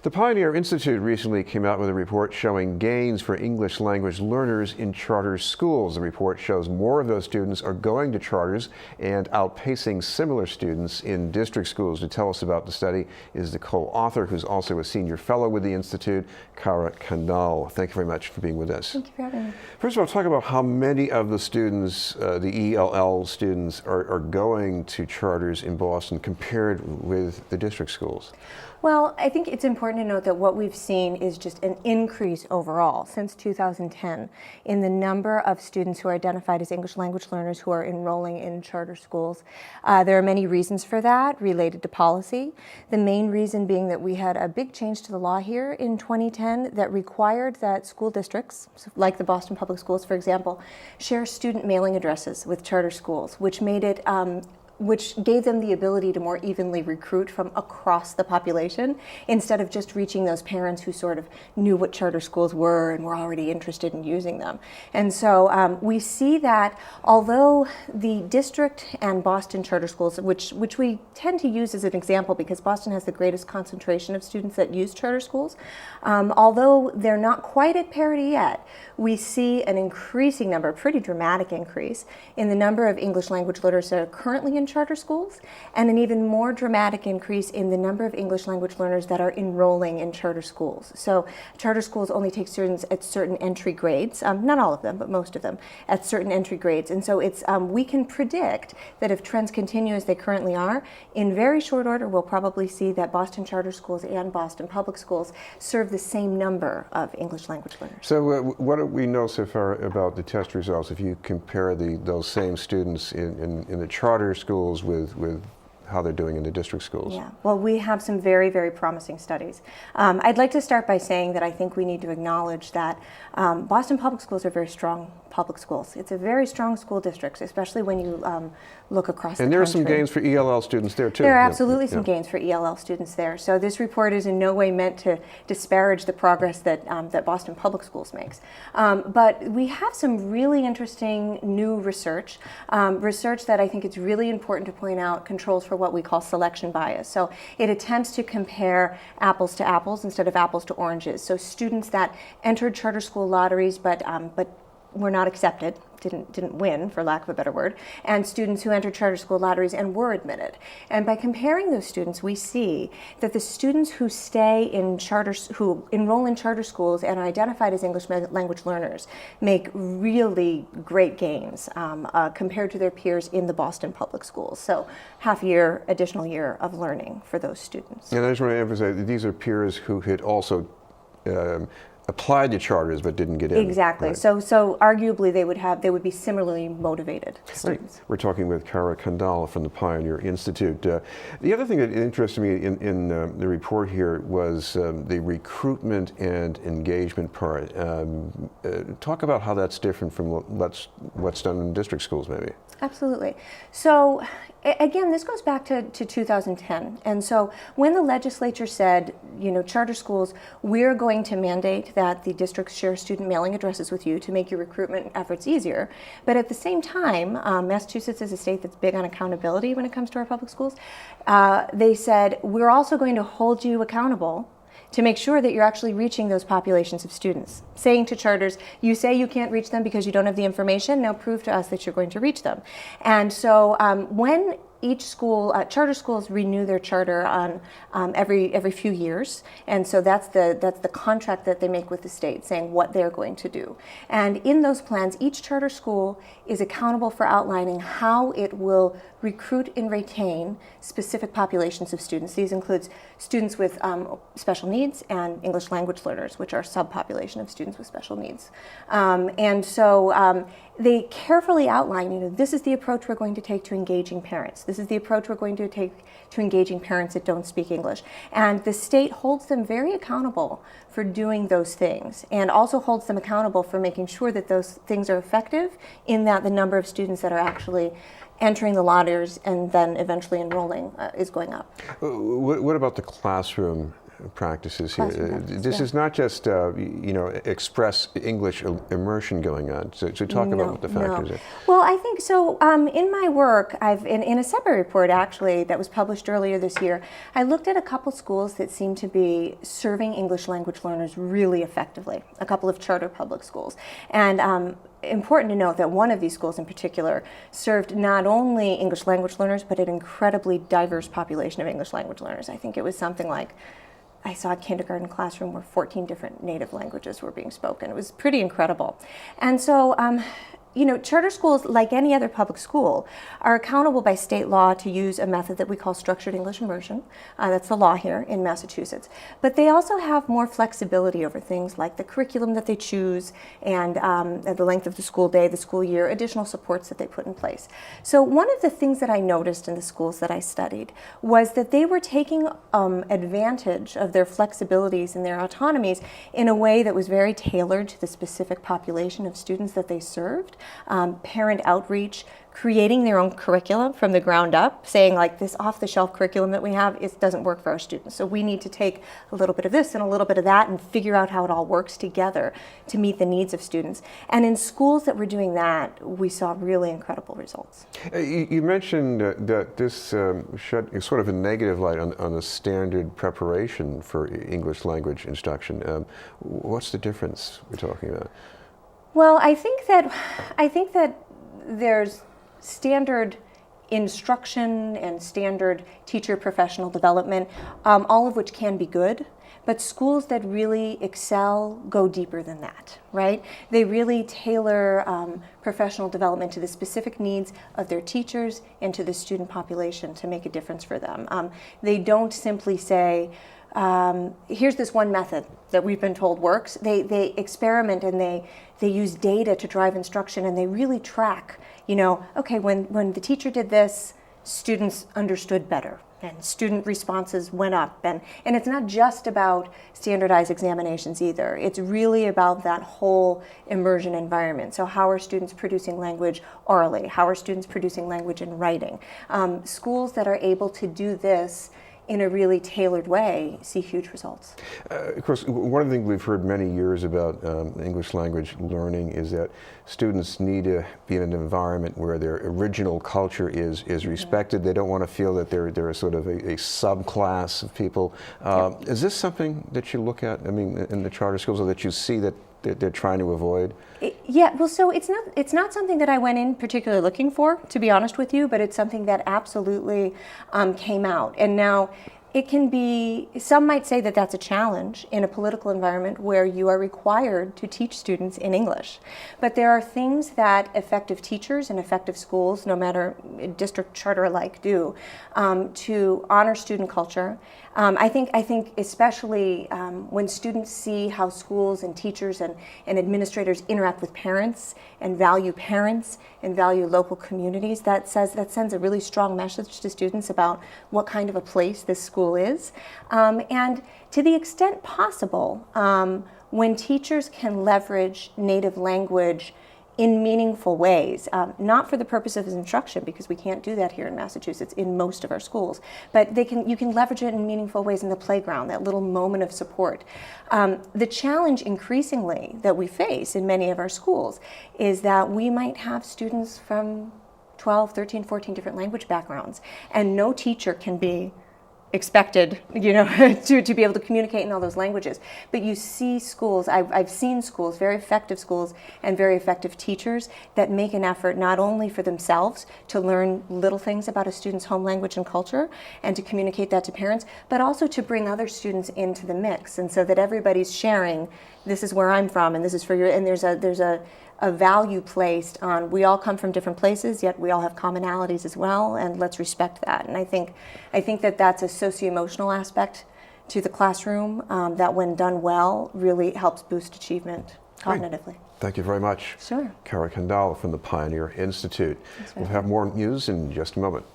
The Pioneer Institute recently came out with a report showing gains for English language learners in charter schools. The report shows more of those students are going to charters and outpacing similar students in district schools. To tell us about the study is the co-author, who's also a senior fellow with the Institute, Cara Candal. Thank you very much for being with us. Thank you for having me. First of all, talk about how many of the students, the ELL students, are going to charters in Boston compared with the district schools. Well, I think it's important to note that what we've seen is just an increase overall since 2010 in the number of students who are identified as English language learners who are enrolling in charter schools. There are many reasons for that related to policy. The main reason being that we had a big change to the law here in 2010 that required that school districts, like the Boston Public Schools, for example, share student mailing addresses with charter schools, which made it which gave them the ability to more evenly recruit from across the population instead of just reaching those parents who sort of knew what charter schools were and were already interested in using them. And so we see that although the district and Boston charter schools, which we tend to use as an example because Boston has the greatest concentration of students that use charter schools, although they're not quite at parity yet, we see an increasing number, a pretty dramatic increase, in the number of English language learners that are currently in charter schools, and an even more dramatic increase in the number of English language learners that are enrolling in charter schools. So charter schools only take students at certain entry grades, not all of them, but most of them, at certain entry grades. And so it's we can predict that if trends continue as they currently are, in very short order we'll probably see that Boston charter schools and Boston public schools serve the same number of English language learners. So what do we know so far about the test results if you compare those same students in the charter schools with how they're doing in the district schools? Yeah, well, we have some very, very promising studies. I'd like to start by saying that I think we need to acknowledge that Boston public schools are very strong public schools. It's a very strong school district, especially when you look across the country. And there are some gains for ELL students there too. There are absolutely some gains for ELL students there. So this report is in no way meant to disparage the progress that that Boston public schools makes. But we have some really interesting new research, research that I think it's really important to point out controls for what we call selection bias. So it attempts to compare apples to apples instead of apples to oranges. So students that entered charter school lotteries but were not accepted, didn't win, for lack of a better word, and students who entered charter school lotteries and were admitted. And by comparing those students, we see that the students who who enroll in charter schools and are identified as English language learners make really great gains compared to their peers in the Boston public schools. So additional year of learning for those students. And I just want to emphasize that these are peers who had also applied to charters but didn't get in. Exactly. Right. So arguably they would be similarly motivated students. Right. We're talking with Cara Candal from the Pioneer Institute. The other thing that interested me in the report here was the recruitment and engagement part. Talk about how that's different from what's done in district schools, maybe. Absolutely. So again, this goes back to 2010. And so when the legislature said, charter schools, we're going to mandate that the districts share student mailing addresses with you to make your recruitment efforts easier. But at the same time, Massachusetts is a state that's big on accountability when it comes to our public schools. They said, we're also going to hold you accountable to make sure that you're actually reaching those populations of students. Saying to charters, you say you can't reach them because you don't have the information, now prove to us that you're going to reach them. And so when each school, charter schools renew their charter on every few years, and so that's the contract that they make with the state, saying what they're going to do. And in those plans, each charter school is accountable for outlining how it will recruit and retain specific populations of students. These include students with special needs and English language learners, which are a subpopulation of students with special needs. And so they carefully outline, this is the approach we're going to take to engaging parents. This is the approach we're going to take to engaging parents that don't speak English. And the state holds them very accountable for doing those things, and also holds them accountable for making sure that those things are effective, in that the number of students that are actually entering the lotteries and then eventually enrolling is going up. What about the classroom practices here. Classroom practices, This yeah. is not just, express English immersion going on. So talk about what the factors are. Well, I think so. In my work, I've in a separate report actually that was published earlier this year, I looked at a couple schools that seem to be serving English language learners really effectively. A couple of charter public schools, and important to note that one of these schools in particular served not only English language learners, but an incredibly diverse population of English language learners. I think it was something like, I saw a kindergarten classroom where 14 different native languages were being spoken. It was pretty incredible. And so, charter schools, like any other public school, are accountable by state law to use a method that we call structured English immersion. That's the law here in Massachusetts. But they also have more flexibility over things like the curriculum that they choose and the length of the school day, the school year, additional supports that they put in place. So one of the things that I noticed in the schools that I studied was that they were taking advantage of their flexibilities and their autonomies in a way that was very tailored to the specific population of students that they served. Parent outreach, creating their own curriculum from the ground up, saying like this off-the-shelf curriculum that we have, it doesn't work for our students. So we need to take a little bit of this and a little bit of that and figure out how it all works together to meet the needs of students. And in schools that were doing that, we saw really incredible results. You mentioned that this shed sort of a negative light on the standard preparation for English language instruction. What's the difference we're talking about? Well, I think that there's standard instruction and standard teacher professional development, all of which can be good, but schools that really excel go deeper than that, right? They really tailor professional development to the specific needs of their teachers and to the student population to make a difference for them. They don't simply say, here's this one method that we've been told works. They experiment and they use data to drive instruction, and they really track, okay, when the teacher did this, students understood better and student responses went up. And it's not just about standardized examinations either. It's really about that whole immersion environment. So how are students producing language orally? How are students producing language in writing? Schools that are able to do this in a really tailored way see huge results. Of course, one of the things we've heard many years about English language learning is that students need to be in an environment where their original culture is respected. They don't want to feel that they're sort of a subclass of people. Is this something that you look at, in the charter schools, or that you see that they're trying to avoid? Yeah, well, so it's not something that I went in particularly looking for, to be honest with you, but it's something that absolutely came out. And now it can be, some might say that that's a challenge in a political environment where you are required to teach students in English. But there are things that effective teachers and effective schools, no matter district charter alike, do to honor student culture. I think especially when students see how schools and teachers and administrators interact with parents and value local communities, that sends a really strong message to students about what kind of a place this school is. And to the extent possible, when teachers can leverage native language in meaningful ways, not for the purpose of instruction, because we can't do that here in Massachusetts in most of our schools, but you can leverage it in meaningful ways in the playground, that little moment of support. The challenge increasingly that we face in many of our schools is that we might have students from 12, 13, 14 different language backgrounds, and no teacher can be expected, to be able to communicate in all those languages. But you see schools, I've seen schools, very effective schools and very effective teachers that make an effort not only for themselves to learn little things about a student's home language and culture and to communicate that to parents, but also to bring other students into the mix, and so that everybody's sharing, this is where I'm from and this is for your, and there's a value placed on, we all come from different places, yet we all have commonalities as well, and let's respect that. And I think that that's a socio-emotional aspect to the classroom that, when done well, really helps boost achievement cognitively. Great. Thank you very much. Sure. Cara Candal from the Pioneer Institute. We'll have more news in just a moment.